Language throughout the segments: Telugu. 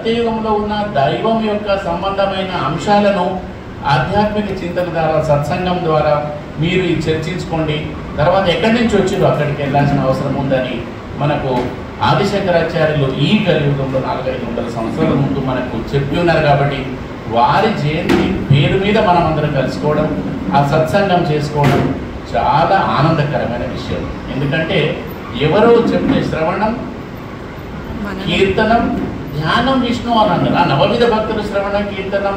సత్యయుగంలో ఉన్న దైవం యొక్క సంబంధమైన అంశాలను ఆధ్యాత్మిక చింతన ద్వారా, సత్సంగం ద్వారా మీరు చర్చించుకోండి. తర్వాత ఎక్కడి నుంచి వచ్చిందో అక్కడికి వెళ్ళాల్సిన అవసరం ఉందని మనకు ఆదిశంకరాచార్యులు ఈ కలియుగంలో 400-500 సంవత్సరాల ముందు మనకు చెప్పి ఉన్నారు. కాబట్టి వారి జయంతి పేరు మీద మనం అందరం కలుసుకోవడం, ఆ సత్సంగం చేసుకోవడం చాలా ఆనందకరమైన విషయం. ఎందుకంటే ఎవరో చెప్తే శ్రవణం, కీర్తనం, ధ్యానం విష్ణు అని అన్నారు. ఆ నవవిధ భక్తులు శ్రవణం, కీర్తనం,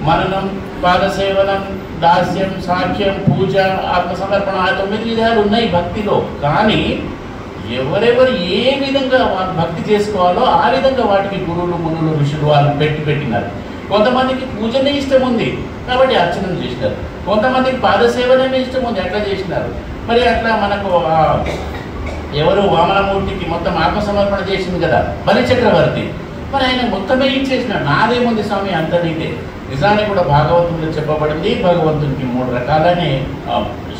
మననం, పాదసేవనం, దాస్యం, సాఖ్యం, పూజ, ఆత్మసమర్పణ, ఆ 9 విధాలు ఉన్నాయి భక్తిలో. కానీ ఎవరెవరు ఏ విధంగా భక్తి చేసుకోవాలో ఆ విధంగా వాటికి గురువులు, మునులు, ఋషులు వాళ్ళు పెట్టినారు. కొంతమందికి పూజనే ఇష్టం ఉంది కాబట్టి అర్చన చేసినారు, కొంతమందికి పాదసేవనే ఇష్టం ఉంది అట్లా చేసినారు. మరి అట్లా మనకు ఎవరు వామనమూర్తికి మొత్తం ఆత్మసమర్పణ చేసింది కదా బలి చక్రవర్తి, మరి ఆయన మొత్తమే ఇచ్చేసినాడు. నాదేముంది స్వామి అంత నీదే. నిజానికి కూడా భాగవతంలో చెప్పబడింది, భగవంతునికి 3 రకాలనే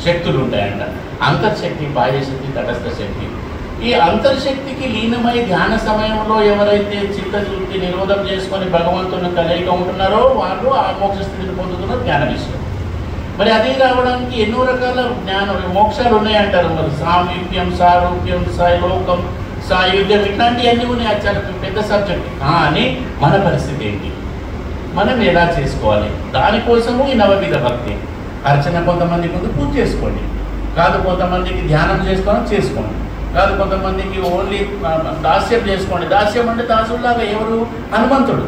శక్తులు ఉంటాయంట. అంతర్శక్తి, బాహ్యశక్తి, తటస్థ శక్తి. ఈ అంతర్శక్తికి లీనమై ధ్యాన సమయంలో ఎవరైతే చిత్తశుద్ధి నిరోధం చేసుకొని భగవంతుని కలయిక ఉంటున్నారో వాళ్ళు ఆ మోక్ష స్థితిని పొందుతున్న జ్ఞాన విషయం. మరి అది రావడానికి ఎన్నో రకాల మోక్షాలు ఉన్నాయంటారు. మరి సామీప్యం, సారూప్యం, సాలోకం, సాయుధ్యం ఇట్లాంటివన్నీ ఉన్నాయి. చాలా పెద్ద సబ్జెక్ట్. కానీ మన పరిస్థితి ఏంటి, మనం ఎలా చేసుకోవాలి? దానికోసము ఈ నవవిధ భక్తి. అర్చన కొంతమందికి ముందు పూజ చేసుకోండి, కాదు కొంతమందికి ధ్యానం చేసుకోండి, కాదు కొంతమందికి ఓన్లీ దాస్యం చేసుకోండి. దాస్యం అంటే దాసుల్లాగా ఎవరు? హనుమంతుడు.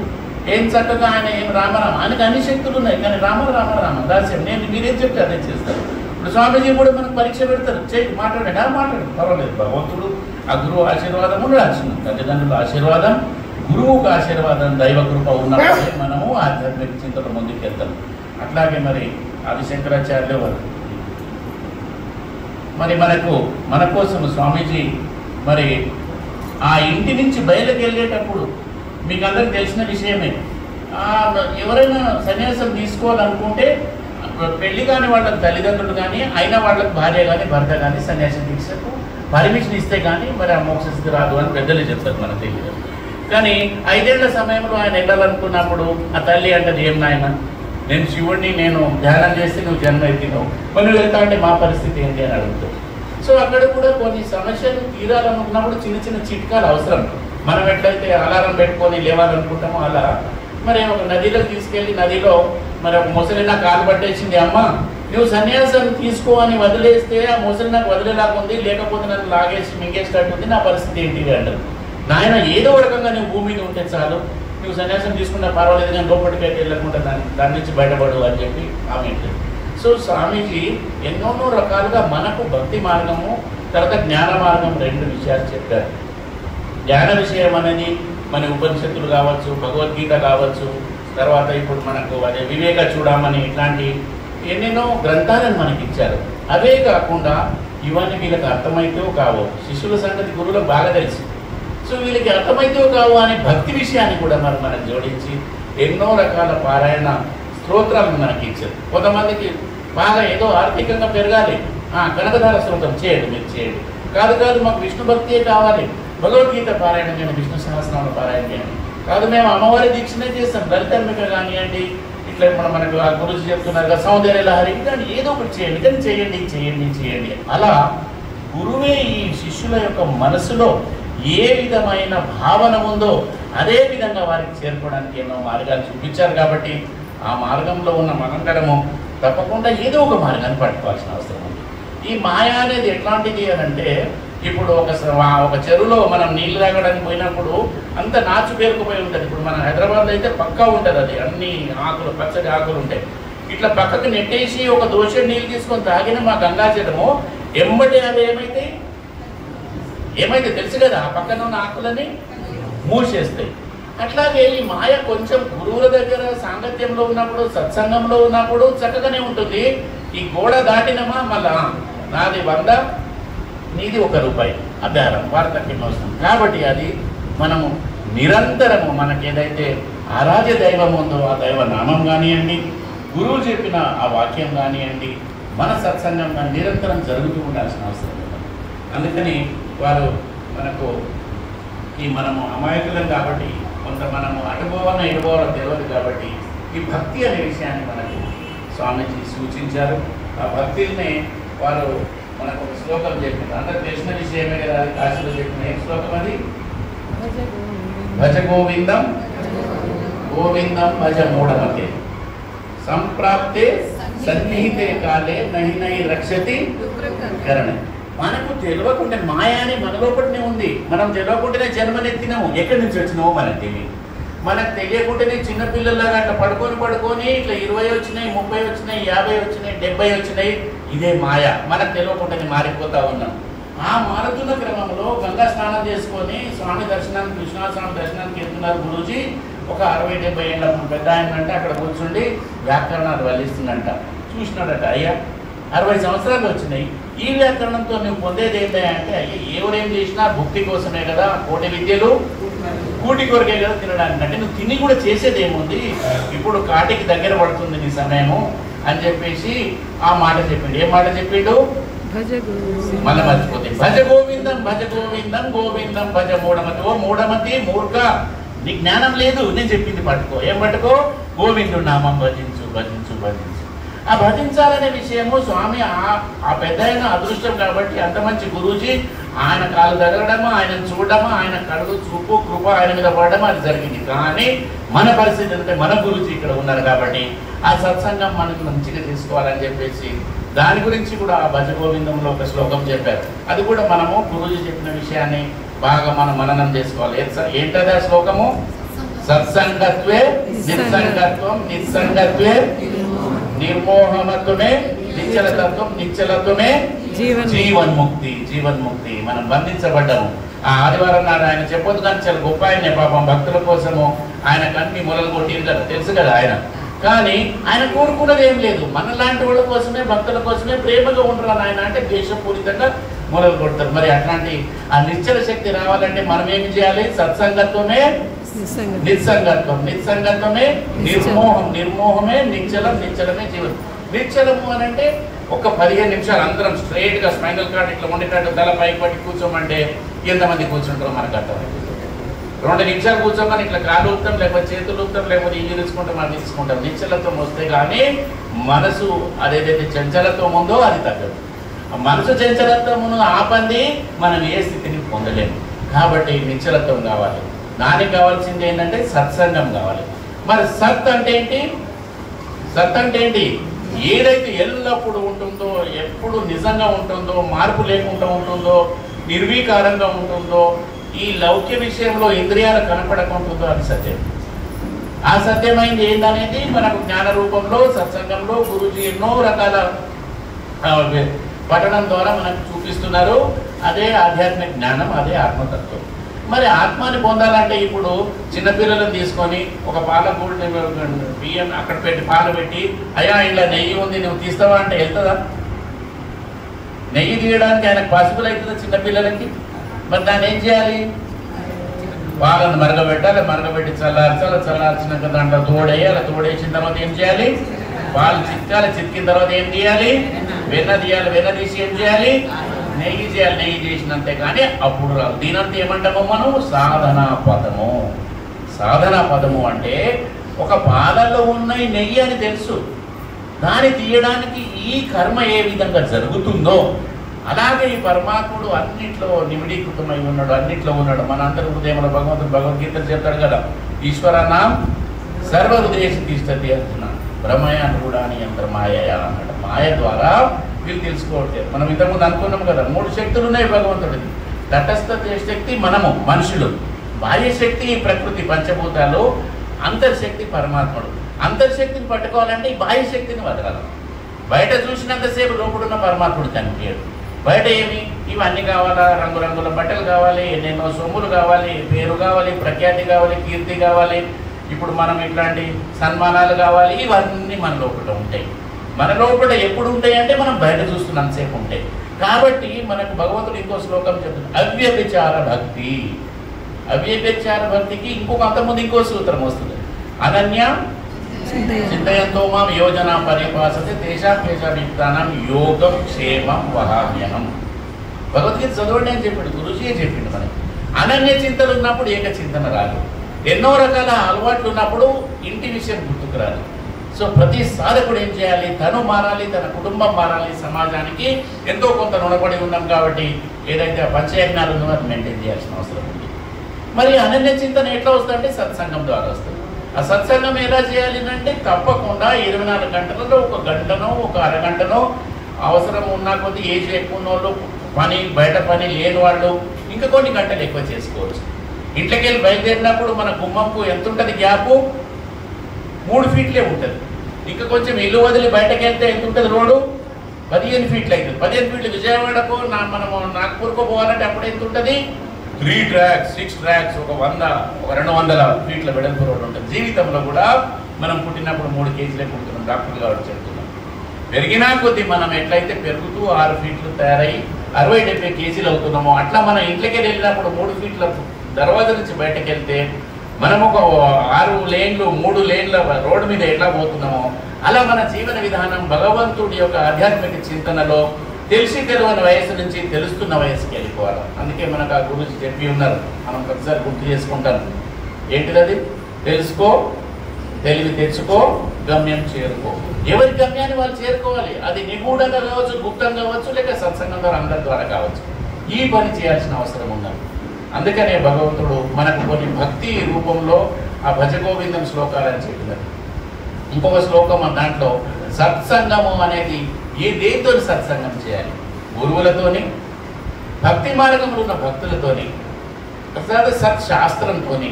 ఏం చక్కగా ఆయన ఏం రామరామ, ఆయనకు అన్ని శక్తులు ఉన్నాయి కానీ రామ దాస్యం. నేను మీరేం చెప్తే అదే చేస్తారు. ఇప్పుడు స్వామీజీ కూడా మనకు పరీక్ష పెడతారు, మాట్లాడండి పర్వాలేదు. భగవంతుడు ఆ గురువు ఆశీర్వాదం ఉండాల్సింది, తల్లిదండ్రుల ఆశీర్వాదం, గురువుకు ఆశీర్వాదం, దైవ కృప ఉన్నప్పుడే మనము ఆధ్యాత్మిక చింతన ముందుకెళ్తాం. అట్లాగే మరి ఆదిశంకరాచార్యులు వారు మరి మన కోసం స్వామీజీ మరి ఆ ఇంటి నుంచి బయలుకి వెళ్ళేటప్పుడు మీకు అందరికి తెలిసిన విషయమే, ఎవరైనా సన్యాసం తీసుకోవాలనుకుంటే పెళ్లి కాని వాళ్ళకి తల్లిదండ్రులు కానీ అయినా వాళ్ళకి భార్య కానీ భర్త కానీ సన్యాసం దీక్షకు పర్మిషన్ ఇస్తే కానీ మరి ఆ మోక్ష స్థితి రాదు అని పెద్దలు చెప్తారు, మనకు తెలియదు. కానీ 5 ఏళ్ల సమయంలో ఆయన వెళ్ళాలనుకున్నప్పుడు ఆ తల్లి అంటది, ఏం నాయన నేను శివుడిని నేను ధ్యానం చేస్తే నువ్వు జన్మ ఎత్తినావు, మరి నువ్వు వెళ్తా అంటే మా పరిస్థితి ఏంటి అని అడుగుతావు. సో అక్కడ కూడా కొన్ని సమస్యలు తీరాలనుకున్నప్పుడు చిన్న చిన్న చిట్కాలు అవసరం. మనం ఎట్లయితే అలారం పెట్టుకొని లేవాలనుకుంటామో అలా మరి ఒక నదిలోకి తీసుకెళ్ళి నదిలో మరి ఒక ముసలి నాకు కాలు పట్టేసింది, అమ్మ నువ్వు సన్యాసం తీసుకో అని వదిలేస్తే ఆ ముసలి నాకు వదిలేలాగుంది, లేకపోతే నన్ను లాగేసి మింగేసినట్టుంది, నా పరిస్థితి ఏంటి అంటారు. నాయన ఏదో రకంగా నువ్వు భూమి మీద ఉంటే చాలు, నువ్వు సన్యాసం తీసుకున్నా పర్వాలేదు కానీ లోపలికైతే వెళ్ళకుండా దాని నుంచి బయటపడు అని చెప్పి ఆమె. సో స్వామీజీ ఎన్నో రకాలుగా మనకు భక్తి మార్గము తర్వాత జ్ఞాన మార్గం 2 విషయాలు చెప్పారు. జ్ఞాన విషయం అనేది మన ఉపనిషత్తులు కావచ్చు, భగవద్గీత కావచ్చు, తర్వాత ఇప్పుడు మనకు అదే వివేక చూడమని ఇట్లాంటి ఎన్నెన్నో గ్రంథాలను మనకి ఇచ్చారు. అవే కాకుండా ఇవన్నీ వీళ్ళకి అర్థమైతే కావో, శిష్యుల సంగతి గురువులకు బాగా తెలుసు. సో వీళ్ళకి అర్థమైతే కావు అనే భక్తి విషయాన్ని కూడా మనకు జోడించి ఎన్నో రకాల పారాయణ స్తోత్రాలను మనకి ఇచ్చారు. కొంతమందికి బాగా ఏదో ఆర్థికంగా పెరగాలి, కనకధార స్తోత్రం చేయండి, మీరు చేయండి. కాదు మాకు విష్ణు భక్తియే కావాలి, భగవద్గీత పారాయణ కానీ, విష్ణు సహస్రనామ పారాయణ కానీ. కాదు మేము అమ్మవారి దీక్షనే చేస్తాం, లలితాంబిక కానివ్వండి, ఇట్లా మనకు ఆ గురుజీ చెప్తున్నారు కదా సౌందర్య లహరి, కానీ ఏదో ఒకటి చేయండి, కానీ చేయండి. అలా గురువే ఈ శిష్యుల యొక్క మనసులో ఏ విధమైన భావన ఉందో అదే విధంగా వారికి చేరుకోవడానికి ఎన్నో మార్గాలు చూపించారు. కాబట్టి ఆ మార్గంలో ఉన్న మనందరము తప్పకుండా ఏదో ఒక మార్గాన్ని పట్టుకోవాల్సిన అవసరం ఉంది. ఈ మాయ అనేది ఎట్లాంటిది అని అంటే, ఇప్పుడు ఒక చెరువులో మనం నీళ్లు తాగడానికి పోయినప్పుడు అంత నాచు పేరుకుపోయి ఉంటుంది. ఇప్పుడు మన హైదరాబాద్లో అయితే పక్కా ఉంటుంది, అది అన్ని ఆకులు పచ్చడి ఆకులు ఉంటాయి. ఇట్లా పక్కకు నెట్టేసి ఒక దోష నీళ్ళు తీసుకొని తాగిన మా గంగాజలము ఎంబటి అవి ఏమైతే తెలుసు కదా, ఆ పక్కన ఉన్న ఆకులని మూసేస్తాయి. అట్లాగే ఈ మాయ కొంచెం గురువుల దగ్గర సాంగత్యంలో ఉన్నప్పుడు, సత్సంగంలో ఉన్నప్పుడు చక్కగానే ఉంటుంది. ఈ గోడ దాటినమా మళ్ళా నాది 100 నీది ₹1 అభ్యారం వార్తకి అవసరం. కాబట్టి అది మనము నిరంతరము మనకి ఏదైతే ఆరాధ్య దైవం ఉందో ఆ దైవ నామం కానివ్వండి, గురువు చెప్పిన ఆ వాక్యం కానివ్వండి, మన సత్సంగం కానీ నిరంతరం జరుగుతూ ఉండాల్సిన అవసరం ఉంది. అందుకని వారు మనకు మనము అమాయకులం కాబట్టి కొంత మనము అటుపోవాలన్నా ఇటుపోవాలో తెలియదు. కాబట్టి ఈ భక్తి అనే విషయాన్ని మనకు స్వామీజీ సూచించారు. ఆ భక్తిని వారు మనకు ఒక శ్లోకం చెప్పింది. అందరికి తెలిసిన విషయమే కదా, అది కాశీలో చెప్పిన ఏ శ్లోకం అది? భజ గోవిందం గోవిందం భజ మూఢమతే సంప్రాప్తే సన్నిహితే కాలే నహి నహి రక్షతి కరణ. మనకు తెలియకుండా మాయా అని మన లోపలనే ఉంది. మనం తెలియకుండానే జన్మనెత్తినాము. ఎక్కడి నుంచి వచ్చినామో మనకు తెలియదు. మనకు తెలియకుండానే చిన్నపిల్లలాగా అట్లా పడుకొని ఇట్లా 20 వచ్చినాయి, 30 వచ్చినాయి, 50 వచ్చినాయి, 70 వచ్చినాయి. ఇదే మాయ. మనకు తెలియకుండానే మారిపోతా ఉన్నాం. ఆ మారుతున్న క్రమంలో గంగా స్నానం చేసుకొని స్వామి దర్శనానికి, కృష్ణస్వామి దర్శనానికి వెళ్తున్నారు గురూజీ. ఒక 60-70 ఏళ్ళ పెద్ద ఆయన అంటే అక్కడ కూర్చుండి వ్యాకరణాలు వల్లిస్తుందంట. చూసినాడట, అయ్యా 60 సంవత్సరాలు వచ్చినాయి, ఈ వ్యాకరణంతో నువ్వు పొందేది ఏంటంటే, అయ్యా ఎవరేం చేసినా భక్తి కోసమే కదా, కోటి విద్యలు కూటి కొరకే కదా తినడానికి. అంటే నువ్వు తిని కూడా చేసేది ఏముంది, ఇప్పుడు కాటికి దగ్గర పడుతుంది నీ సమయము అని చెప్పేసి ఆ మాట చెప్పిండు. ఏ మాట చెప్పిండు? మళ్ళీ మర్చిపోతే భజ గోవిందం భజ గోవిందం గోవిందం భజ మూఢమతి. ఓ మూఢమతి, మూర్ఖ, నీ జ్ఞానం లేదు. నేను చెప్పింది పట్టుకో. ఏం పట్టుకో? గోవిందుడు నామం భజించు భజించు భజించు. ఆ భజించాలనే విషయము స్వామి ఆ పెద్ద ఆయన అదృష్టం కాబట్టి, అంత మంచి గురూజీ ఆయన కాలు తగలడము, ఆయనను చూడడము, ఆయన కడుగు చూపు కృప ఆయన మీద పడడము అది జరిగింది. కానీ మన పరిస్థితి ఏంటంటే మన గురూజీ ఇక్కడ ఉన్నారు కాబట్టి ఆ సత్సంగం మనకు మంచిగా తీసుకోవాలని చెప్పేసి దాని గురించి కూడా ఆ భజ గోవిందంలో ఒక శ్లోకం చెప్పారు. అది కూడా మనము గురూజీ చెప్పిన విషయాన్ని బాగా మనం మననం చేసుకోవాలి. ఏంటది ఆ శ్లోకము? సత్సంగత్వే నిస్సంగత్వం, నిస్సంగత్వే నిర్మోహమత్వమే నిశ్చలతత్వం, నిశ్చలత్వమే జీవన్ముక్తి. జీవన్ముక్తి. మనం బంధించబడ్డాము. ఆ ఆదివారం నాడు ఆయన చెప్పొద్దు కానీ చాలా గొప్ప ఆయనే పాపం. భక్తుల కోసము ఆయన కన్ని మొదలు కొట్టిరు కదా, తెలుసు కదా ఆయన. కానీ ఆయన కోరుకున్నది ఏం లేదు. మనలాంటి వాళ్ళ కోసమే, భక్తుల కోసమే ప్రేమగా ఉండరు ఆయన. అంటే ద్వేషపూరితంగా మొదలు కొడతారు. మరి అట్లాంటి ఆ నిశ్చల శక్తి రావాలంటే మనం ఏమి చేయాలి? సత్సంగత్వమే నిస్సంగత్వం, నిస్సంగత్వమే నిర్మోహం, నిర్మోహమే నిశ్చలం, నిశ్చలమే జీవనం. నిశ్చలము అని అంటే ఒక 15 నిమిషాలు అందరం స్ట్రైట్ గా స్పైనల్ కార్డ్ ఇట్లా ఉండేటట్టు తల పైకి పట్టి కూర్చోమంటే ఎంతమంది కూర్చుంటారో మనకు అర్థమైంది. 2 నిమిషాలు కూర్చోమని ఇట్లా కాలు ఊపుతాం, లేకపోతే చేతులు ఊపుతాం, లేకపోతే ఇల్లు తీసుకుంటాం, అది తీసుకుంటాం. నిశ్చలత్వం వస్తే కానీ మనసు అదేదైతే చంచలత్వం ఉందో అది తగ్గదు. మనసు చంచలత్వమును ఆపంది మనం ఏ స్థితిని పొందలేము. కాబట్టి నిశ్చలత్వం కావాలి. దానికి కావాల్సింది ఏంటంటే సత్సంగం కావాలి. మరి సత్ అంటే ఏంటి? సత్ అంటే ఏంటి? ఏదైతే ఎల్లప్పుడూ ఉంటుందో, ఎప్పుడు నిజంగా ఉంటుందో, మార్పు లేకుండా ఉంటుందో, నిర్వీకారంగా ఉంటుందో, ఈ లౌక్య విషయంలో ఇంద్రియాలు కనపడకుంటుందో అది సత్యం. ఆ సత్యమైంది ఏంటనేది మనకు జ్ఞాన రూపంలో సత్సంగంలో గురూజీ ఎన్నో రకాల పఠనం ద్వారా మనకు చూపిస్తున్నారు. అదే ఆధ్యాత్మిక జ్ఞానం, అదే ఆత్మతత్వం. మరి ఆత్మని పొందాలంటే ఇప్పుడు చిన్నపిల్లలను తీసుకొని ఒక పాల గూడిని బియ్యం అక్కడ పెట్టి పాలు పెట్టి, అయ్యా ఇలా నెయ్యి ఉంది నువ్వు తీస్తావా అంటే వెళ్తుందా? నెయ్యి తీయడానికి ఆయనకు పాసిబుల్ అవుతుందా చిన్నపిల్లలకి? మరి దాన్ని ఏం చేయాలి? పాలను మరగబెట్టాలి, మరగబెట్టి చల్లార్చాలి, చల్లార్చినాక దాంట్లో తోడేయాలి, తోడేసిన తర్వాత ఏం చేయాలి? పాలు చిక్కాలి, చిక్కిన తర్వాత ఏం చేయాలి? వెన్న తీయాలి, వెన్న తీసి ఏం చేయాలి? నెయ్యి చేయాలి. నెయ్యి చేసినంతే కానీ అప్పుడు రాదు. దీనంతా ఏమంటామో మనం సాధనా పదము. సాధనా పదము అంటే ఒక పాలలో ఉన్న నెయ్యి అని తెలుసు, దాన్ని తీయడానికి ఈ కర్మ ఏ విధంగా జరుగుతుందో అలాగే ఈ పరమాత్ముడు అన్నిట్లో నిమిడీకృతమై ఉన్నాడు, అన్నిట్లో ఉన్నాడు. మన అందరి హృదయంలో భగవంతుడు భగవద్గీతలు చెప్తాడు కదా, ఈశ్వరనాం సర్వ హృదయేషు తిష్టతి అంటున్నాడు. బ్రహ్మయాన్ని కూడా అని యంత్ర మాయ అన్నాడు. మాయ ద్వారా వీళ్ళు తెలుసుకోవట్లేదు. మనం ఇంతకుముందు అనుకున్నాం కదా, 3 శక్తులు ఉన్నాయి భగవంతుడికి. తటస్థ శక్తి మనము మనుషులు, బాహ్య శక్తి ప్రకృతి పంచభూతాలు, అంతర్శక్తి పరమాత్ముడు. అంతర్శక్తిని పట్టుకోవాలంటే ఈ బాహ్య శక్తిని వదలాలి. బయట చూసినంతసేపు లోపడున్న పరమాత్ముడు కనిపించాడు. బయట ఏమి ఇవన్నీ కావాలా? రంగురంగుల బట్టలు కావాలి, ఎన్నెన్నో సొమ్ములు కావాలి, పేరు కావాలి, ప్రఖ్యాతి కావాలి, కీర్తి కావాలి, ఇప్పుడు మనం ఇట్లాంటి సన్మానాలు కావాలి. ఇవన్నీ మన లోపల ఉంటాయి. మన లోపల ఎప్పుడు ఉంటాయి అంటే మనం బయట చూస్తున్నంతసేపు ఉంటాయి. కాబట్టి మనకు భగవంతుడు ఇంకో శ్లోకం చెప్తుంది, అవ్యభిచార భక్తి. అవ్యభిచార భక్తికి ఇంకొక అంతకుముందు ఇంకో సూత్రం వస్తుంది, అనన్య చింతయంతో మాం యోజన పరిపాసతే తేషాం తేషాం యోగం క్షేమం వహామ్యహం. భగవద్గీత చదవండి అని చెప్పాడు, గురుజీ చెప్పిండు మనకి. అనన్య చింతలు ఉన్నప్పుడు ఏక చింతన రాదు. ఎన్నో రకాల అలవాట్లు ఉన్నప్పుడు ఇంటి విషయం గుర్తుకురాదు. సో ప్రతి సాధకుడు ఏం చేయాలి? తను మారాలి, తన కుటుంబం మారాలి, సమాజానికి ఎంతో కొంత రుణపడి ఉన్నాం కాబట్టి ఏదైతే పంచయజ్ఞాలు ఉందో అది మెయింటైన్ చేయాల్సిన అవసరం ఉంది. మరి అనన్య చింతన ఎట్లా వస్తుందంటే సత్సంగం ద్వారా వస్తుంది. ఆ సత్సంగం ఎలా చేయాలి అంటే తప్పకుండా 24 గంటలలో ఒక గంటనో ఒక అరగంటనో అవసరం ఉన్న కొద్ది ఏజ్ ఎక్కువ ఉన్న వాళ్ళు, పని బయట పని లేని వాళ్ళు ఇంకా కొన్ని గంటలు ఎక్కువ చేసుకోవచ్చు. ఇంట్లోకి వెళ్ళి బయలుదేరినప్పుడు మన గుమ్మంకు ఎంత ఉంటుంది గ్యాపు? 3 ఫీట్లే ఉంటుంది. ఇంకా కొంచెం ఇల్లు వదిలి బయటకు వెళ్తే ఎంత ఉంటుంది రోడ్డు? 15 ఫీట్లు అవుతుంది. 15 ఫీట్లు విజయవాడకు మనము నాగ్పూర్కు పోవాలంటే అప్పుడు ఎంత ఉంటుంది? 3 ట్రాక్స్ 6 ట్రాక్స్ ఒక 100 ఒక 200 ఫీట్ల వెడల్పు రోడ్డు ఉంటుంది. జీవితంలో కూడా మనం పుట్టినప్పుడు 3 కేజీలే పుడుతున్నాం, డాక్టర్లు కాబట్టి చెప్తున్నాం. పెరిగినా కొద్దీ మనం ఎట్లయితే పెరుగుతూ 6 ఫీట్లు తయారై 60-70 కేజీలు అవుతున్నామో అట్లా మన ఇంట్లోకి వెళ్ళినప్పుడు 3 ఫీట్ల దర్వాజా నుంచి బయటకు వెళ్తే మనం ఒక 6 లేన్లు 3 లేన్ల రోడ్డు మీద ఎట్లా పోతున్నామో అలా మన జీవన విధానం భగవంతుడి యొక్క ఆధ్యాత్మిక చింతనలో తెలిసి తెలియని వయసు నుంచి తెలుస్తున్న వయసుకి వెళ్ళిపోవాలి. అందుకే మనకు ఆ గురించి చెప్పి ఉన్నారు, మనం ఒకసారి గుర్తు చేసుకుంటాం. ఏంటిది అది? తెలుసుకో, తెలివి తెచ్చుకో, గమ్యం చేరుకో. ఎవరి గమ్యాన్ని వాళ్ళు చేరుకోవాలి. అది నిగూఢంగా కావచ్చు, గుప్తంగా కావచ్చు, లేక సత్సంగం ద్వారా అందరి ద్వారా కావచ్చు. ఈ పని చేయాల్సిన అవసరం ఉన్నది. అందుకనే భగవంతుడు మనకు కొన్ని భక్తి రూపంలో ఆ భజగోవిందం శ్లోకాలని చెప్పినారు. ఇంకొక శ్లోకం దాంట్లో సత్సంగము అనేది దేంతో సత్సంగం చేయాలి? గురువులతోని, భక్తి మార్గంలో ఉన్న భక్తులతోని, సత్ శాస్త్రంతోని,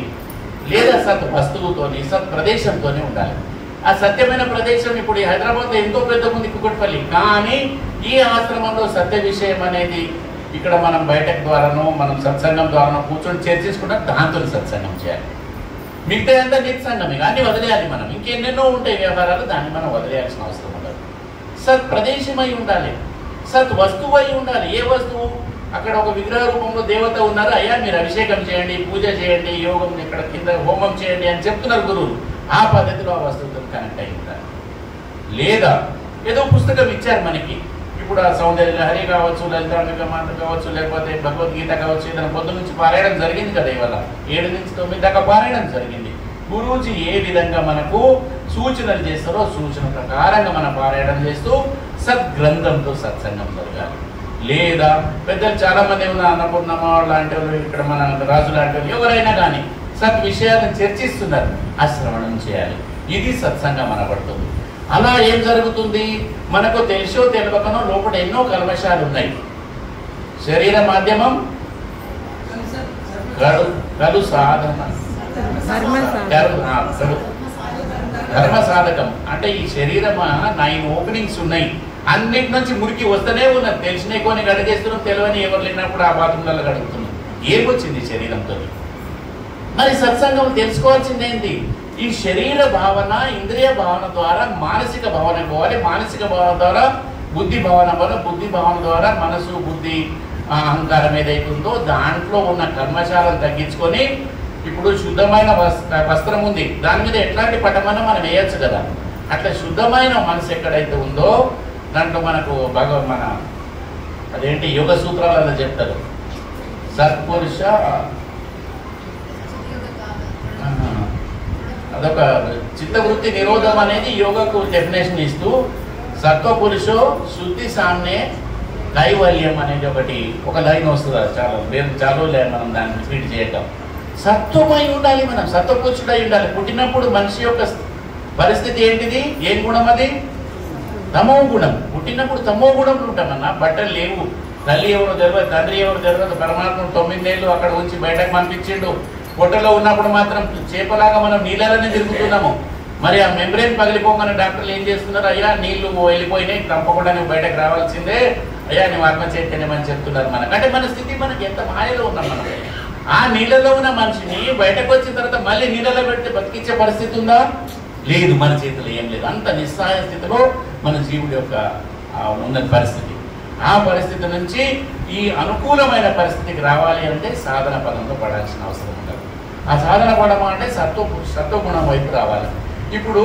లేదా సత్ వస్తువుతోని, సత్ ప్రదేశంతోనే ఉండాలి. ఆ సత్యమైన ప్రదేశం ఇప్పుడు హైదరాబాద్లో ఎంతో పెద్ద ఉంది కుకట్పల్లి, కానీ ఈ ఆశ్రమంలో సత్య విషయం అనేది ఇక్కడ మనం బయటకు ద్వారానో మనం సత్సంగం ద్వారానో కూర్చొని చర్చించుకుంటే దాంతో సత్సంగం చేయాలి. మిగతా అంతా నిత్సంగమే, అన్ని వదిలేయాలి. మనం ఇంకెన్నెన్నో ఉంటాయి వ్యవహారాలు, దాన్ని మనం వదిలేయాల్సిన అవసరం ఉండదు. సత్ ప్రదేశమై ఉండాలి, సత్ వస్తువు అయి ఉండాలి. ఏ వస్తువు? అక్కడ ఒక విగ్రహ రూపంలో దేవత ఉన్నారు, అయ్యా మీరు అభిషేకం చేయండి, పూజ చేయండి, యోగం ఇక్కడ కింద హోమం చేయండి అని చెప్తున్నారు గురువులు. ఆ పద్ధతిలో ఆ వస్తువుతో కనెక్ట్ అయి ఉంటారు. లేదా ఏదో పుస్తకం ఇచ్చారు మనకి, ఇప్పుడు ఆ సౌందర్య లహరి కావచ్చు, లలితాంబిక మాత కావచ్చు, లేకపోతే భగవద్గీత కావచ్చు, ఏదైనా పొద్దు నుంచి పారాయణం జరిగింది కదా, ఇవాళ 7 నుంచి 9 దాకా పారాయణం జరిగింది. గురూజీ ఏ విధంగా మనకు సూచనలు చేస్తారో సూచన ప్రకారంగా మనం పారాయణం చేస్తూ సద్గ్రంథంతో సత్సంగం జరగాలి. లేదా పెద్దలు చాలా మంది ఉన్న అన్నపూర్ణమ్మ లాంటి వాళ్ళు, ఇక్కడ మన రాజు లాంటి వాళ్ళు ఎవరైనా కానీ సత్ విషయాలను చర్చిస్తున్నారు, ఆ శ్రవణం చేయాలి. ఇది సత్సంగం అనబడుతుంది. అలా ఏం జరుగుతుంది? మనకు తెలుసో తెలియకనో లోపల ఎన్నో కల్మషాలు ఉన్నాయి. శరీర మాధ్యమం, కలు సాధన, ధర్మ సాధకం. అంటే ఈ శరీరం 9 ఓపెనింగ్స్ ఉన్నాయి, అన్నిటి నుంచి మురికి వస్తూనే ఉన్నది. తెలిసిన కొన్ని గడిగేస్తున్నాం, తెలియని ఎవరు లేనప్పుడు ఆ బాత్రూమ్లలో గడుగుతున్నాం. ఏమొచ్చింది శరీరంతో? మరి సత్సంగం తెలుసుకోవాల్సింది ఏంటి? ఈ శరీర భావన, ఇంద్రియ భావన ద్వారా మానసిక భావన పోవాలి. మానసిక భావన ద్వారా బుద్ధి భావన పోవాలి. బుద్ధి భావన ద్వారా మనసు, బుద్ధి, అహంకారం ఏదైతే ఉందో దాంట్లో ఉన్న కర్మశాలను తగ్గించుకొని, ఇప్పుడు శుద్ధమైన వస్త్రం ఉంది, దాని మీద ఎట్లాంటి పటమన్నా మనం వేయచ్చు కదా. అట్లా శుద్ధమైన మనసు ఎక్కడైతే ఉందో దాంట్లో మనకు మన అదేంటి యోగ సూత్రాలలో చెప్తారు, సత్పురుష, అదొక చిత్తవృత్తి నిరోధం అనేది యోగకు డెఫినేషన్ ఇస్తూ, సత్వపురుషో శుద్ధి సామ్నే కైవల్యం అనేది ఒక లైన్ వస్తుంది. చాలా లైన్ మనం దాన్ని రిపీట్ చేయటం. సత్వమై ఉండాలి, మనం సత్వపురుషుడై ఉండాలి. పుట్టినప్పుడు మనిషి యొక్క పరిస్థితి ఏంటిది? ఏం గుణం అది? తమో గుణం. పుట్టినప్పుడు తమో గుణంలో ఉంటామన్నా. బట్టలు లేవు, తల్లి ఎవరు తెలియదు, తండ్రి ఎవరు తెలియదు, పరమాత్మ 9 ఏళ్ళు అక్కడ ఉంచి బయటకు పంపించిండు. పొట్టలో ఉన్నప్పుడు మాత్రం చేపలాగా మనం నీళ్ళలోనే తిరుగుతున్నాము. మరి ఆ మెంబ్రెయిన్ పగిలిపోగానే డాక్టర్లు ఏం చేస్తున్నారు? అయ్యా నీళ్లు వెళ్ళిపోయినాయి, తప్పకుండా నువ్వు బయటకు రావాల్సిందే, అయ్యా నువ్వు ఆత్మచైతన్యం అని చెప్తున్నారు మనకు. అంటే మన స్థితి మనకి ఎంత మాయలో ఉన్నాం మనం. ఆ నీళ్ళలో ఉన్న మనిషిని బయటకు వచ్చిన తర్వాత మళ్ళీ నీళ్ళలో పెడితే బతికించే పరిస్థితి ఉందా? లేదు, మన చేతిలో ఏం లేదు. అంత నిస్సహాయ స్థితిలో మన జీవుడి యొక్క ఉన్న పరిస్థితి. ఆ పరిస్థితి నుంచి ఈ అనుకూలమైన పరిస్థితికి రావాలి అంటే సాధన పదంలో పడాల్సిన అవసరం ఉండదు. ఆ సాధన పడము అంటే సత్వగుణం వైపు రావాలి. ఇప్పుడు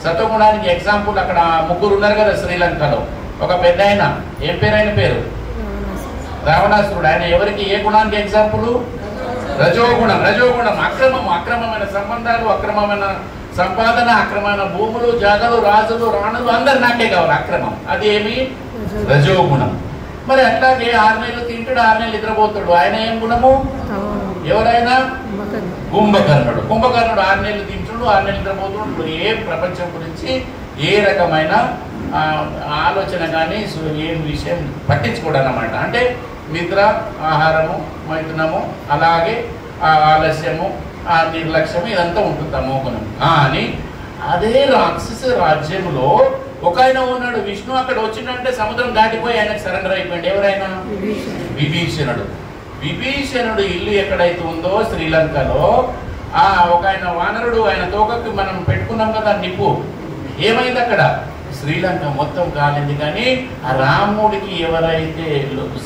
సత్వగుణానికి ఎగ్జాంపుల్ అక్కడ 3 ఉన్నారు కదా శ్రీలంకలో. ఒక పెద్ద ఆయన, ఏం పేరు ఆయన పేరు? రావణాసురుడు. ఆయన ఎవరికి, ఏ గుణానికి ఎగ్జాంపుల్? రజోగుణం. రజోగుణం అక్రమం, అక్రమమైన సంబంధాలు, అక్రమమైన సంపాదన, అక్రమమైన భూములు, జాగలు, రాజులు, రాణులు అందరు నాకే కావాలి, అక్రమం. అది ఏమి? రజోగుణం. మరి అట్లాగే 6 నెలలు తింటాడు, 6 నెలలు నిద్రపోతాడు. ఆయన ఏం గుణము? ఎవరైనా కుంభకర్ణుడు. కుంభకర్ణుడు 6 నెలలు తింటుడు, 6 నెలలు నిద్రపోతుడు. ఏ ప్రపంచం గురించి ఏ రకమైన ఆలోచన కానీ ఏం విషయం పట్టించుకోవడం అన్నమాట. అంటే నిద్ర, ఆహారము, మైథునము, అలాగే ఆలస్యము, ఆ నిర్లక్ష్యము, ఇదంతా ఉంటుంది తమోగుణం. కానీ అదే రాక్షస రాజ్యంలో ఒక ఆయన ఉన్నాడు, విష్ణు అక్కడ వచ్చిందంటే సముద్రం దాటిపోయి ఆయనకు సరెండర్ అయిపోయింది. ఎవరైనా? విభీషణుడు. విభీషణుడు ఇల్లు ఎక్కడైతే ఉందో శ్రీలంకలో, ఒక ఆయన వానరుడు, ఆయన తోకకు మనం పెట్టుకున్నాం కదా నిప్పు, ఏమైంది అక్కడ? శ్రీలంక మొత్తం కాలింది. కానీ ఆ రాముడికి ఎవరైతే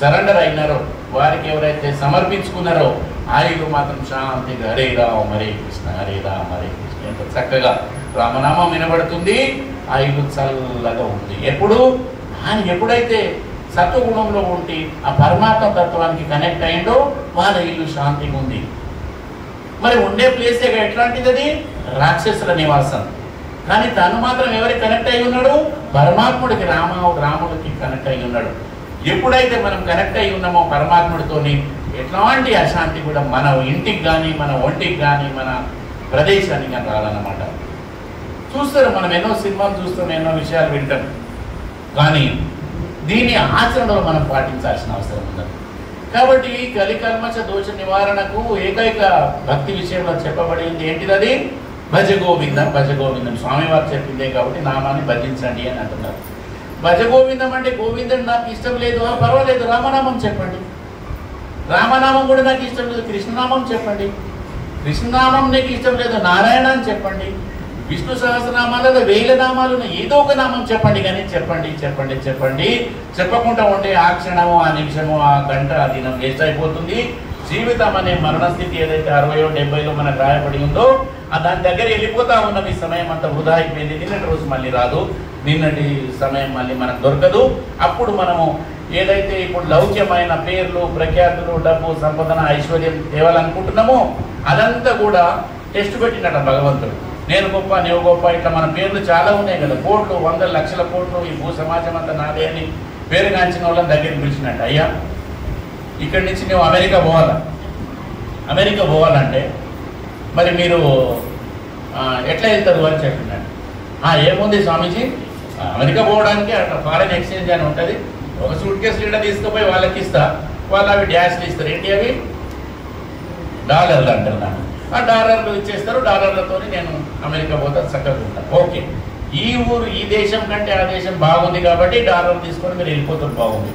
సరెండర్ అయినారో, వారికి ఎవరైతే సమర్పించుకున్నారో ఆ ఇల్లు మాత్రం శాంతిగా హరే రామ హరే కృష్ణ, హరే రామ హరే కృష్ణ, ఎంత చక్కగా రామనామం వినబడుతుంది. ఆ ఇల్లు చల్లగా ఉంది. ఎప్పుడు? ఆయన ఎప్పుడైతే సత్వగుణంలో ఉండి ఆ పరమాత్మ తత్వానికి కనెక్ట్ అయిందో వాళ్ళ ఇల్లు శాంతిగా ఉంది. మరి ఉండే ప్లేస్ ఎట్లాంటిది? అది రాక్షసుల నివాసం. కానీ తను మాత్రం ఎవరికి కనెక్ట్ అయి ఉన్నాడు? పరమాత్ముడికి, రాముడికి కనెక్ట్ అయి ఉన్నాడు. ఎప్పుడైతే మనం కనెక్ట్ అయి ఉన్నామో పరమాత్ముడితోని, ఎట్లాంటి అశాంతి కూడా మన ఇంటికి కానీ, మన ఒంటికి కానీ, మన ప్రదేశానికి కానీ రాదన్నమాట. చూస్తారు, మనం ఎన్నో సినిమాలు చూస్తాం, ఎన్నో విషయాలు వింటాం. కానీ దీని ఆచరణలో మనం పాటించాల్సిన అవసరం ఉంది. కాబట్టి కలికల్మష దోష నివారణకు ఏకైక భక్తి విషయంలో చెప్పబడింది ఏంటిది? అది భజ గోవిందం. భజ గోవిందం స్వామివారు చెప్పిందే కాబట్టి నామాన్ని భజించండి అని అంటున్నారు. భజ గోవిందం అంటే గోవిందం నాకు ఇష్టం లేదు, పర్వాలేదు, రామనామం చెప్పండి. రామనామం కూడా నాకు ఇష్టం లేదు, కృష్ణనామం చెప్పండి. కృష్ణనామం నీకు ఇష్టం లేదు, నారాయణ అని చెప్పండి. విష్ణు సహస్రనామాలలో 1000 నామాలు, ఏదో ఒక నామం చెప్పండి. కానీ చెప్పండి చెప్పండి చెప్పండి. చెప్పకుండా ఉంటే ఆ క్షణము, ఆ నిమిషము, ఆ గంట, ఆ దినం వేస్ట్ అయిపోతుంది. జీవితం అనే మరణస్థితి ఏదైతే 60 70లో మనకు రాయబడి ఉందో దాని దగ్గర వెళ్ళిపోతా ఉన్నాం. ఈ సమయం అంతా వృధా అయిపోయింది. నిన్నటి రోజు మళ్ళీ రాదు, నిన్నటి సమయం మళ్ళీ మనకు దొరకదు. అప్పుడు మనము ఏదైతే ఇప్పుడు లౌక్యమైన పేర్లు, ప్రఖ్యాతులు, డబ్బు, సంపదన, ఐశ్వర్యం తేవాలనుకుంటున్నామో అదంతా కూడా టెస్ట్ పెట్టినట్ట భగవంతుడు. నేను గొప్ప, నీవు గొప్ప, ఇట్లా మన పేర్లు చాలా ఉన్నాయి కదా, కోట్లు, 100 లక్షల కోట్లు, ఈ భూ సమాజం అంతా నాదే అని పేరుగాంచిన వాళ్ళని దగ్గరికి పిలిచినట్టు, అయ్యా ఇక్కడి నుంచి నువ్వు అమెరికా పోవాలా, అమెరికా పోవాలంటే మరి మీరు ఎట్లా వెళ్తారు అని చెప్పినాడు. ఏముంది స్వామీజీ, అమెరికా పోవడానికి అట్లా ఫారెన్ ఎక్స్చేంజ్ అని ఉంటుంది, ఒక సూట్ కేసు లీటర్ తీసుకుపోయి వాళ్ళకి ఇస్తా, వాళ్ళు అవి డ్యాష్లు ఇస్తారు. ఏంటి అవి? డాలర్లు అంటారు. నాకు ఆ డాలర్లు ఇచ్చేస్తారు, డాలర్లతో నేను అమెరికా పోతా, చక్కగా ఉంటాను. ఓకే, ఈ ఊరు, ఈ దేశం కంటే ఆ దేశం బాగుంది కాబట్టి డాలర్లు తీసుకొని మీరు వెళ్ళిపోతారు, బాగుంది.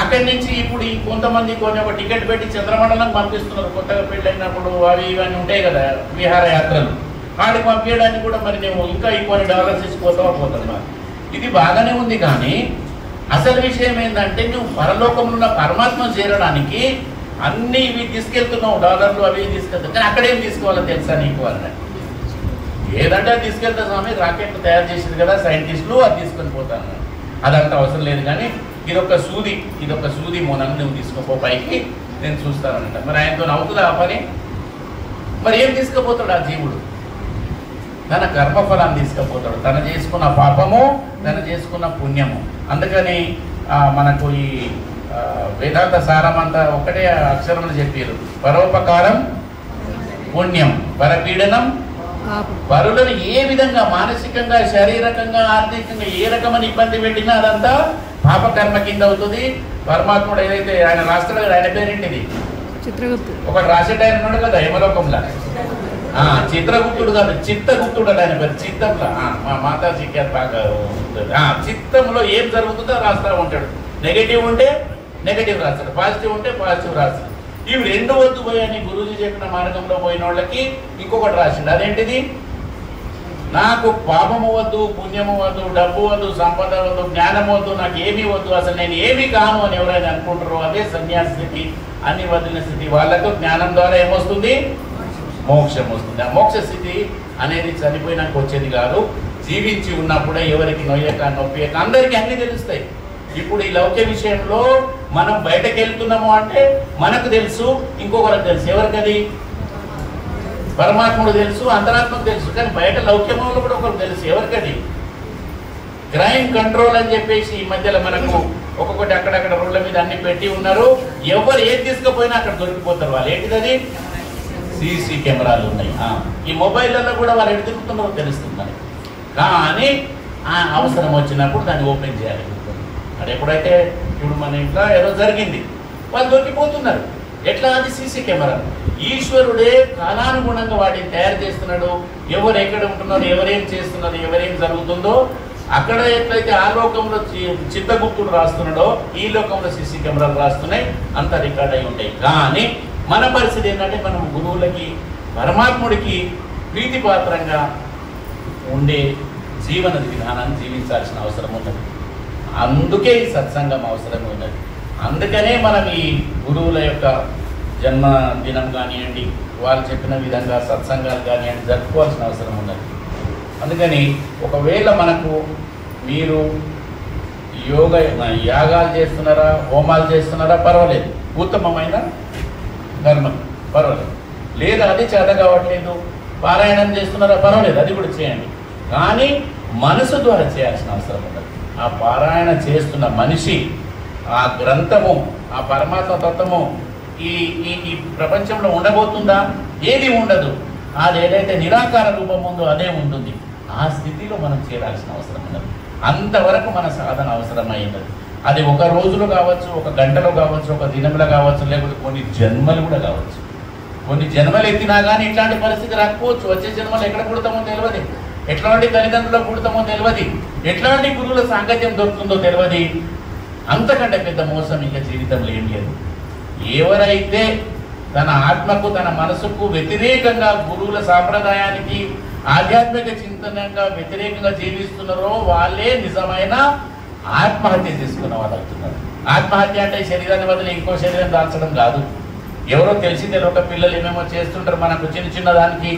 అక్కడి నుంచి ఇప్పుడు ఈ కొంతమంది ఒక టికెట్ పెట్టి చంద్రమండలం పంపిస్తున్నారు. కొత్తగా పెళ్ళైనప్పుడు అవి ఇవన్నీ ఉంటాయి కదా, విహారయాత్రలు, వాటికి పంపించడానికి కూడా మరి నేను ఇంకా ఈ కొన్ని డాలర్స్ ఇచ్చిపోతావా పోతున్నా. ఇది బాగానే ఉంది. కానీ అసలు విషయం ఏంటంటే, నువ్వు పరలోకంలో ఉన్న పరమాత్మ చేరడానికి అన్ని ఇవి తీసుకెళ్తున్నావు, డాలర్లు అవి తీసుకెళ్తావు. కానీ అక్కడేం తీసుకోవాలో తెలుసా నీకు అన్నట్టు? ఏదంటే అది తీసుకెళ్తా స్వామి, రాకెట్లు తయారు చేసింది కదా సైంటిస్టులు, అది తీసుకొని పోతాను. అదంతా అవసరం లేదు. కానీ ఇదొక సూది మూలంగా నువ్వు తీసుకోపో పైకి, నేను చూస్తానంట. మరి ఆయనతో అవుతుందా ఆ పని? మరి ఏం తీసుకుపోతాడు ఆ జీవుడు? తన కర్మఫలాన్ని తీసుకుపోతాడు, తను చేసుకున్న పాపము, తను చేసుకున్న పుణ్యము. అందుకని మనకు ఈ వేదాంత సారం అంతా ఒకటే అక్షరములు చెప్పారు. పరోపకారం పుణ్యం, పరపీడనం. పరులను ఏ విధంగా మానసికంగా, శారీరకంగా, ఆర్థికంగా ఏ రకమైన ఇబ్బంది పెట్టినా అదంతా పాపకర్మ కింద అవుతుంది. పరమాత్ముడు ఏదైతే ఆయన రాస్తాడు కదా, ఆయన పేరేంటిది? చిత్రగుప్తుడు. ఒకటి రాసేట ఆయన ఉన్నాడు కదా యమలోకంలో, చిత్రగుప్తుడు కాదు, చిత్తగుప్తుడు ఆయన పేరు. చిత్తంలో మా మాతాజీకి బాగా ఉంటుంది. చిత్తంలో ఏం జరుగుతుందో రాస్తా ఉంటాడు. నెగటివ్ ఉంటే నెగటివ్ రాస్తాడు, పాజిటివ్ ఉంటే పాజిటివ్ రాస్తాడు. ఇవి రెండు వద్దు పోయని గురూజీ చెప్పిన మార్గంలో పోయిన వాళ్ళకి ఇంకొకటి రాసిండు. అదేంటిది? నాకు పాపము వద్దు, పుణ్యము వద్దు, డబ్బు వద్దు, సంపద వద్దు, జ్ఞానం వద్దు, నాకు ఏమీ వద్దు, అసలు నేను ఏమీ కాను అని ఎవరైనా అనుకుంటారో అదే సన్యాస స్థితి, అన్ని వదిలిన స్థితి. వాళ్ళకు జ్ఞానం ద్వారా ఏమొస్తుంది? మోక్షం వస్తుంది. ఆ మోక్ష స్థితి అనేది చనిపోయినాక వచ్చేది కాదు, జీవించి ఉన్నప్పుడే ఎవరికి నొయ్యక, నొప్పియక అందరికీ అన్ని తెలుస్తాయి. ఇప్పుడు ఈ లౌక్య విషయంలో మనం బయటకు వెళ్తున్నాము అంటే మనకు తెలుసు, ఇంకొకరికి తెలుసు. ఎవరికది? పరమాత్ముడు తెలుసు, అంతరాత్మకు తెలుసు. కానీ బయట లౌక్యంలో కూడా ఒకరికి తెలుసు. ఎవరికది? క్రైమ్ కంట్రోల్ అని చెప్పేసి ఈ మధ్యలో మనకు ఒక్కొక్కటి అక్కడక్కడ రోడ్ల మీద అన్ని పెట్టి ఉన్నారు. ఎవరు ఏది తీసుకుపోయినా అక్కడ దొరికిపోతారు వాళ్ళు. ఏంటిది? సీసీ కెమెరాలు ఉన్నాయి. ఈ మొబైల్లో కూడా వాళ్ళు ఎటు తిరుగుతున్నారో తెలుస్తుంది. కానీ అవసరం వచ్చినప్పుడు దాన్ని ఓపెన్ చేయాలి. అది ఎప్పుడైతే ఇప్పుడు మన ఇంట్లో ఏదో జరిగింది, వాళ్ళు దొరికిపోతున్నారు. ఎట్లా? అది సీసీ కెమెరా. ఈశ్వరుడే కాలానుగుణంగా వాటిని తయారు చేస్తున్నాడు. ఎవరు ఎక్కడ ఉంటున్నారు, ఎవరేం చేస్తున్నారు, ఎవరేం జరుగుతుందో అక్కడ ఎట్లయితే ఆ లోకంలో చిత్తగుప్తుడు రాస్తున్నాడో ఈ లోకంలో సీసీ కెమెరాలు రాస్తున్నాయి. అంత రికార్డ్ అయి ఉంటాయి. కానీ మన పరిస్థితి ఏంటంటే మనం గురువులకి, పరమాత్ముడికి ప్రీతిపాత్రంగా ఉండే జీవన విధానాన్ని జీవించాల్సిన అవసరం ఉన్నది. అందుకే ఈ సత్సంగం అవసరం ఉన్నది. అందుకనే మనం ఈ గురువుల యొక్క జన్మదినం కానివ్వండి, వాళ్ళు చెప్పిన విధంగా సత్సంగాలు కానివ్వండి జరుపుకోవాల్సిన అవసరం ఉన్నది. అందుకని ఒకవేళ మనకు మీరు యాగాలు చేస్తున్నారా, హోమాలు చేస్తున్నారా, పర్వాలేదు, ఉత్తమమైన ధర్మం, పర్వాలేదు. లేదా అది చేత కావట్లేదు, పారాయణం చేస్తున్నారా, పర్వాలేదు, అది కూడా చేయండి. కానీ మనసు ద్వారా చేయాల్సిన అవసరం ఉండదు. ఆ పారాయణ చేస్తున్న మనిషి, ఆ గ్రంథము, ఆ పరమాత్మ తత్వము ఈ ఈ ప్రపంచంలో ఉండబోతుందా? ఏది ఉండదు. అది ఏదైతే నిరాకార రూపం ఉందో అదే ఉంటుంది. ఆ స్థితిలో మనం చేరాల్సిన అవసరం ఉన్నది. అంతవరకు మన సాధన అవసరమైనది. అది ఒక రోజులో కావచ్చు, ఒక గంటలో కావచ్చు, ఒక దినంలో కావచ్చు, లేకపోతే కొన్ని జన్మలు కూడా కావచ్చు. కొన్ని జన్మలు ఎత్తినా కానీ ఇట్లాంటి పరిస్థితి రాకపోవచ్చు. వచ్చే జన్మలు ఎక్కడ పుడతామో తెలియదు, ఎట్లాంటి తల్లిదండ్రులకు పుడతామో తెలియదు, ఎట్లాంటి గురువుల సాంగత్యం దొరుకుతుందో తెలియదు. అంతకంటే పెద్ద మోసం ఇంకా జీవితంలో ఏం లేదు. ఎవరైతే తన ఆత్మకు, తన మనసుకు వ్యతిరేకంగా, గురువుల సాంప్రదాయానికి, ఆధ్యాత్మిక చింతనంగా వ్యతిరేకంగా జీవిస్తున్నారో వాళ్ళే నిజమైన ఆత్మహత్య చేసుకున్న వాళ్ళు అవుతున్నారు. ఆత్మహత్య అంటే శరీరాన్ని వదిలి ఇంకో శరీరం దాల్చడం కాదు. ఎవరో తెలిసి తెలియక పిల్లలు ఏమేమో చేస్తుంటారు, మనకు చిన్న చిన్న దానికి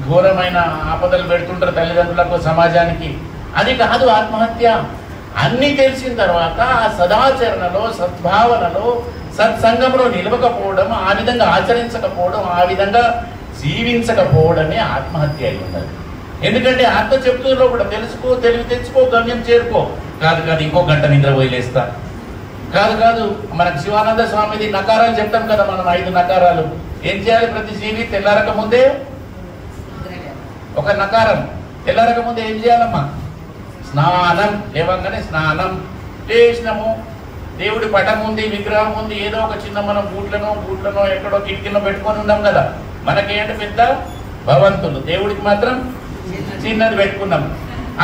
ఘోరమైన ఆపదలు పెడుతుంటారు తల్లిదండ్రులకు, సమాజానికి. అది కాదు ఆత్మహత్య. అన్నీ తెలిసిన తర్వాత ఆ సదాచరణలో, సద్భావనలో, సత్సంగంలో నిలవకపోవడం, ఆ విధంగా ఆచరించకపోవడం, ఆ విధంగా జీవించకపోవడమే ఆత్మహత్య అయి ఉన్నది. ఎందుకంటే ఆత్మ చెప్తున్నలో కూడా తెలుసుకో, తెలివి తెచ్చుకో, గమ్యం చేరుకో. కాదు కాదు ఇంకో గంట నిద్ర వదిలేస్తా, కాదు కాదు మనకు శివానంద స్వామిది నకారాలు చెప్తాం కదా మనం, 5 నకారాలు. ఏం చేయాలి? ప్రతి జీవి తెల్లారక ముందే ఒక నకారం. తెల్లారక ముందే ఏం చేయాలమ్మా? స్నానం. లేవంగానే స్నానం చేసినాము. దేవుడి పటం ఉంది, విగ్రహం ఉంది, ఏదో ఒక చిన్న మనం గూట్లనో ఎక్కడో కిటికీలో పెట్టుకొని ఉన్నాం కదా. మనకేంటి పెద్ద భవంతులు, దేవుడికి మాత్రం చిన్నది పెట్టుకున్నాం.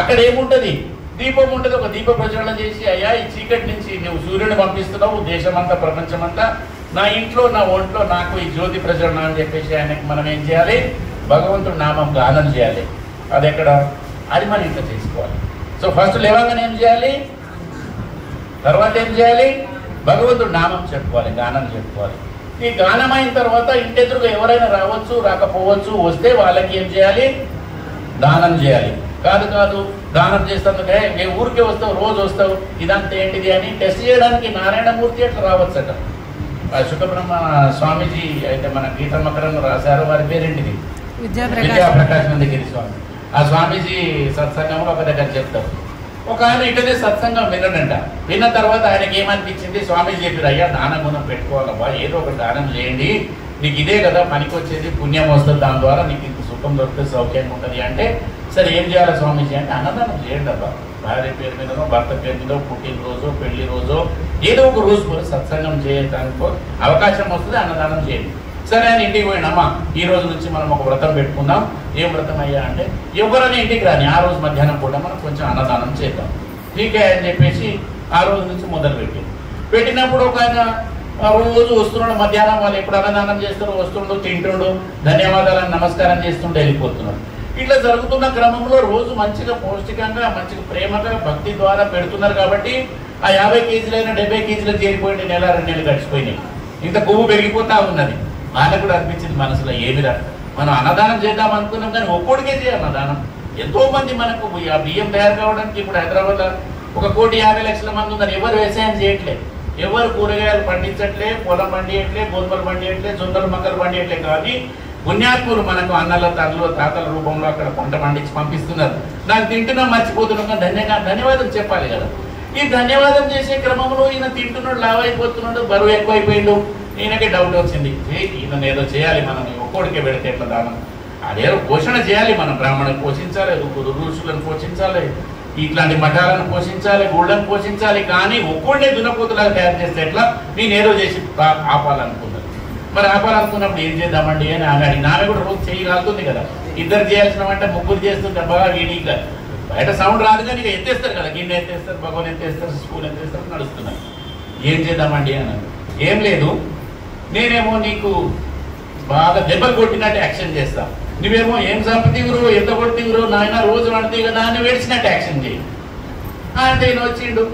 అక్కడ ఏముంటుంది? దీపం ఉంటుంది. ఒక దీప ప్రజ్వలన చేసి, అయ్యా ఈ చీకటి నుంచి నువ్వు సూర్యుని పంపిస్తున్నావు, దేశమంతా ప్రపంచమంతా, నా ఇంట్లో నా ఒంట్లో నాకు ఈ జ్యోతి ప్రజ్వలన అని చెప్పేసి ఆయనకి మనం ఏం చేయాలి? భగవంతుడు నామం గానం చేయాలి. అది ఎక్కడ? అది మన ఇంట్లో చేసుకోవాలి. సో ఫస్ట్ లేవగానే ఏం చేయాలి? తర్వాత ఏం చేయాలి? భగవంతుడు నామం చెప్పుకోవాలి, గానం చెప్పుకోవాలి. ఈ గానం అయిన తర్వాత ఇంటెదురుగా ఎవరైనా రావచ్చు, రాకపోవచ్చు. వస్తే వాళ్ళకి ఏం చేయాలి? దానం చేయాలి. కాదు కాదు దానం చేస్తానుకే ఏ ఊరికే వస్తావు, రోజు వస్తావు, ఇదంతా ఏంటిది అని టెస్ట్ చేయడానికి నారాయణమూర్తి అట్లా రావచ్చట. సుఖబ్రహ్మ స్వామీజీ అయితే మన గీతమ్మకరంలో రాశారు. వారి పేరేంటిది? విద్యాప్రకాశానందగిరి స్వామి. ఆ స్వామీజీ సత్సంగంలో ఒక దగ్గర చెప్తారు. ఒక ఆయన ఇటనే సత్సంగం వినడంట. విన్న తర్వాత ఆయనకి ఏమనిపించింది? స్వామీజీ చెప్పారు, అయ్యా దానం గుణం పెట్టుకోవాలబ్బా, ఏదో ఒక దానం చేయండి, నీకు ఇదే కదా పనికి వచ్చేది, పుణ్యం వస్తుంది, దాని ద్వారా నీకు ఇంత సుఖం దొరుకుతుంది, సౌఖ్యంగా ఉంటుంది అంటే, సరే ఏం చేయాలి స్వామీజీ అంటే, అన్నదానం చేయండి అబ్బా. భార్య పేరు మీదనో, భర్త పేరు మీదో, పుట్టినరోజు, పెళ్లి రోజు, ఏదో ఒక రోజు సత్సంగం చేయడానికి అవకాశం వస్తుంది, అన్నదానం చేయండి. సరే ఆయన ఇంటికి పోయినమ్మా, ఈ రోజు నుంచి మనం ఒక వ్రతం పెట్టుకుందాం. ఏం వ్రతం అయ్యా అంటే, ఎవరైనా ఇంటికి రాని ఆ రోజు మధ్యాహ్నం పూట మనం కొంచెం అన్నదానం చేద్దాం, ఠీకే అని చెప్పేసి ఆ రోజు నుంచి మొదలు పెట్టినప్పుడు ఒక ఆయన రోజు వస్తున్నాడు. మధ్యాహ్నం వాళ్ళు ఎప్పుడు అన్నదానం చేస్తారో వస్తుండు, తింటుండు, ధన్యవాదాలను నమస్కారం చేస్తుండే వెళ్ళిపోతున్నాడు. ఇట్లా జరుగుతున్న క్రమంలో రోజు మంచిగా పౌష్టికంగా, మంచిగా ప్రేమగా, భక్తి ద్వారా పెడుతున్నారు కాబట్టి ఆ 50 కేజీలైనా 70 కేజీలకు చేరిపోయింది. 1-2 నెలలు గడిచిపోయినాయి. ఇంత కొవ్వు పెరిగిపోతా ఉన్నది. ఆయనకు కూడా అనిపించింది మనసులో, ఏమిరా మనం అన్నదానం చేద్దాం అనుకున్నాం కానీ ఒక్కోడికే చేయాలి అన్నదానం. ఎంతో మంది మనకు ఆ బియ్యం తయారు కావడానికి ఇప్పుడు హైదరాబాద్లో 1,50,00,000 మంది ఉన్నారు. ఎవరు వ్యవసాయం చేయట్లేదు. ఎవరు కూరగాయలు పండించట్లే, పొలం పండియట్లే, గోధుమలు పండియట్లే, జొన్నలు మక్కలు పండియట్లే. కానీ పుణ్యాత్ములు మనకు అన్నల తల్లు తాతల రూపంలో అక్కడ పంట పండించి పంపిస్తున్నారు. దాన్ని తింటున్నాం, మర్చిపోతున్నాం. ధన్యవాదం చెప్పాలి కదా. ఈ ధన్యవాదం చేసే క్రమంలో ఈయన తింటున్నాడు, లావ్ అయిపోతున్నాడు, బరువు ఎక్కువైపోయిండు. ఈయనకే డౌట్ వచ్చింది, ఈయన ఏదో చేయాలి, మనం ఒక్కోడికే పెడితే ఎట్లా దానం, అదేదో పోషణ చేయాలి, మనం బ్రాహ్మణులను పోషించాలి, ఋషులను పోషించాలి, ఇట్లాంటి మఠాలను పోషించాలి, గుళ్ళను పోషించాలి. కానీ ఒక్కడే దున్నపోతులాగా తయారు చేస్తే ఎట్లా, నేను ఏదో చేసి ఆపాలనుకున్నాను. మరి ఆపాలనుకున్నప్పుడు ఏం చేద్దామండి అని ఆమె అడిగింది. ఆమె కూడా రోజు చేయి రాలుతుంది కదా, ఇద్దరు చేయాల్సిన వంట ముగ్గురు చేస్తుంటే బాగా వీడిగా బయట సౌండ్ రాదు, కానీ ఇక ఎత్తేస్తారు కదా, గిన్నె ఎత్తేస్తారు, భగవాన్ ఎత్తేస్తారు, స్పూన్ ఎత్తేస్తారు, నడుస్తున్నారు. ఏం చేద్దామండి అన్నారు. ఏం లేదు, నేనేమో నీకు బాగా దెబ్బలు కొట్టినట్టు యాక్షన్ చేస్తా, నువ్వేమో ఏం చంపుతీవురు, ఎంత కొడుతీవురు, నాయన రోజు వండుతీ కదా అని వేడిచినట్టు యాక్షన్ చేయి అంటే ఈయన వచ్చిండు.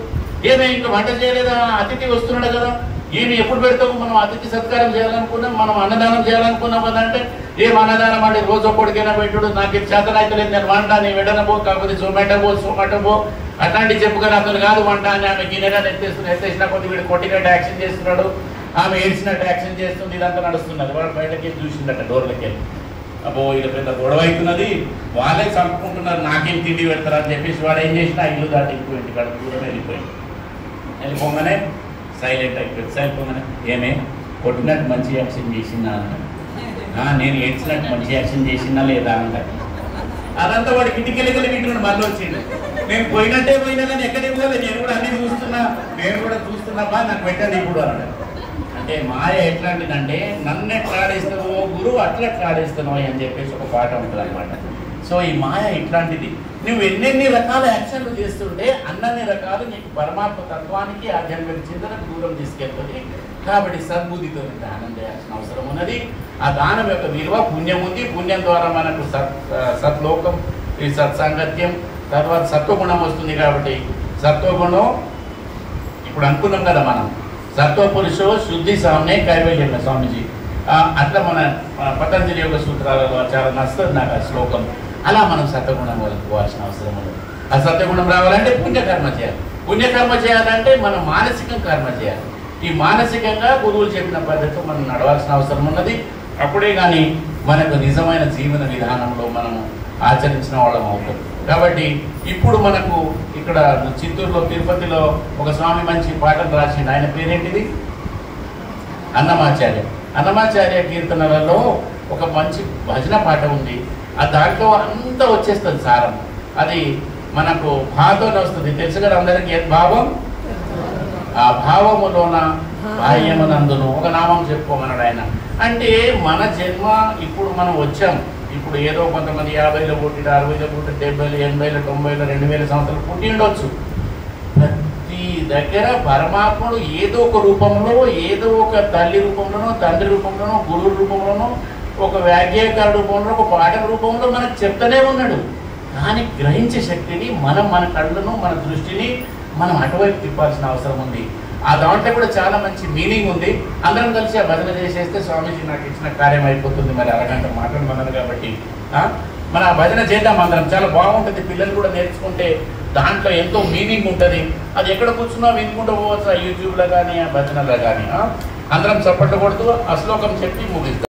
ఏమే ఇంకా వంట చేయలేదా, అతిథి వస్తున్నాడు కదా, ఈయన ఎప్పుడు పెడతావు, మనం అతిథి సత్కారం చేయాలనుకున్నాం, మనం అన్నదానం చేయాలనుకున్నాం కదా అంటే, ఏం అన్నదానం అంటే రోజు ఒక్కడికైనా పెట్టుడు, నాకు ఇది చేతన అయితే లేదు, నేను వంట నీ వెడనబో, కాకపోతే సోమటబో అట్లాంటి చెప్పుకొని అతను కాదు వంట అని ఆమె గిన్నెగా ఎత్తేసిన కొద్ది వీడు కొట్టినట్టు యాక్షన్ చేస్తున్నాడు, ఆమె ఏడ్చినట్టు యాక్షన్ చేస్తుంది. ఇదంతా నడుస్తున్నది. వాడు బయటకి చూసిందట డోర్లకి వెళ్ళి, అబ్బో ఇది పెద్ద గొడవ అవుతున్నది, వాళ్ళే చంపుకుంటున్నారు, నాకేం తిండి పెడతారు అని చెప్పేసి వాడు ఏం చేసినా ఇల్లు దాటి ఇంటి కాడ దూరం వెళ్ళిపోయింది. వెళ్ళిపోగానే సైలెంట్ అయిపోయింది. సైలెంట్గానే ఏమే కొట్టినట్టు మంచి యాక్షన్ చేసిందా అంట, నేను ఏడ్చినట్టు మంచి యాక్షన్ చేసిందా లేదా అంట. అదంతా వాడికి ఇంటికి వెళ్ళి మళ్ళీ వచ్చిండు. నేను పోయినట్టే పోయినా కానీ ఎక్కడికి పోలే, నేను కూడా అన్ని చూస్తున్నా బా నాకు పెట్టండి ఇప్పుడు అన్నాడు. అంటే మాయ ఎట్లాంటిదంటే, నన్ను ఎట్లా ఆడేస్తావో గురువు అట్లా ఎట్లా ఆడేస్తున్నావు అని చెప్పేసి ఒక పాట ఉంటుంది అనమాట. సో ఈ మాయ ఇట్లాంటిది. నువ్వు ఎన్నెన్ని రకాల యాక్షన్లు చేస్తుంటే అన్నన్ని రకాలు నీకు పరమాత్మ తత్వానికి ఆధ్యాత్మిక చింతనకు దూరం తీసుకెళ్తుంది. కాబట్టి సద్బుద్ధితో దానం చేయాల్సిన అవసరం ఉన్నది. ఆ దానం యొక్క విలువ పుణ్యం ఉంది. పుణ్యం ద్వారా మనకు సత్లోకం, ఈ సత్సాంగత్యం, తర్వాత సత్వగుణం వస్తుంది. కాబట్టి సత్వగుణం ఇప్పుడు అనుకున్నాం కదా మనం, సత్వపురుషో శుద్ధి సామ్నే కైవల్యం స్వామిజీ, అట్లా మన పతంజలి యొక్క సూత్రాలలో చాలా నచ్చుతుంది నాకు ఆ శ్లోకం. అలా మనం సత్వగుణం పోవాల్సిన అవసరం ఉంది. ఆ సత్వగుణం రావాలంటే పుణ్యకర్మ చేయాలి. పుణ్యకర్మ చేయాలంటే మనం మానసిక కర్మ చేయాలి. ఈ మానసికంగా గురువులు చెప్పిన పద్ధతిలో మనం నడవాల్సిన అవసరం ఉన్నది. అప్పుడే కానీ మనకు నిజమైన జీవన విధానంలో మనం ఆచరించిన వాళ్ళం అవుతాం. కాబట్టి ఇప్పుడు మనకు ఇక్కడ చిత్తూరులో తిరుపతిలో ఒక స్వామి మంచి పాటలు రాసిండు. ఆయన పేరేంటిది? అన్నమాచార్య. అన్నమాచార్య కీర్తనలలో ఒక మంచి భజన పాట ఉంది. ఆ దాంట్లో అంతా వచ్చేస్తుంది సారం. అది మనకు భావంతో వస్తుంది. తెలుసు కదా అందరికీ. భావం, ఆ భావములోన బాహ్యమునందును ఒక నామం చెప్పుకోమన్నాడు ఆయన. అంటే మన జన్మ ఇప్పుడు మనం వచ్చాం. ఇప్పుడు ఏదో కొంతమంది 50లో పుట్టిన, 60లో పుట్టిన, 70, 80, 90, 2000 సంవత్సరాలు పుట్టి ఉండొచ్చు. ప్రతి దగ్గర పరమాత్ముడు ఏదో ఒక రూపంలో, ఏదో ఒక తల్లి రూపంలోనో, తండ్రి రూపంలోనో, గురువు రూపంలోనో, ఒక వ్యాఖ్యాకార రూపంలో, ఒక పాఠ రూపంలో మనకు చెప్తూనే ఉన్నాడు. కానీ గ్రహించే శక్తిని మనం, మన కళ్ళను, మన దృష్టిని మనం అటువైపు తిప్పాల్సిన అవసరం ఉంది. ఆ దాంట్లో కూడా చాలా మంచి మీనింగ్ ఉంది. అందరం కలిసి ఆ భజన చేసేస్తే స్వామీజీ నాకు ఇచ్చిన కార్యం అయిపోతుంది. మరి అరగంట మాట్లాడమన్నారు కాబట్టి మన భజన చేద్దాం అందరం. చాలా బాగుంటుంది. పిల్లలు కూడా నేర్చుకుంటే దాంట్లో ఎంతో మీనింగ్ ఉంటుంది. అది ఎక్కడ కూర్చున్నా వినుకుంటూ పోవచ్చు. ఆ యూట్యూబ్లో కానీ, ఆ భజనలో కానీ. అందరం చప్పట్లు కొడుతూ ఆ శ్లోకం చెప్పి ముగిస్తాం.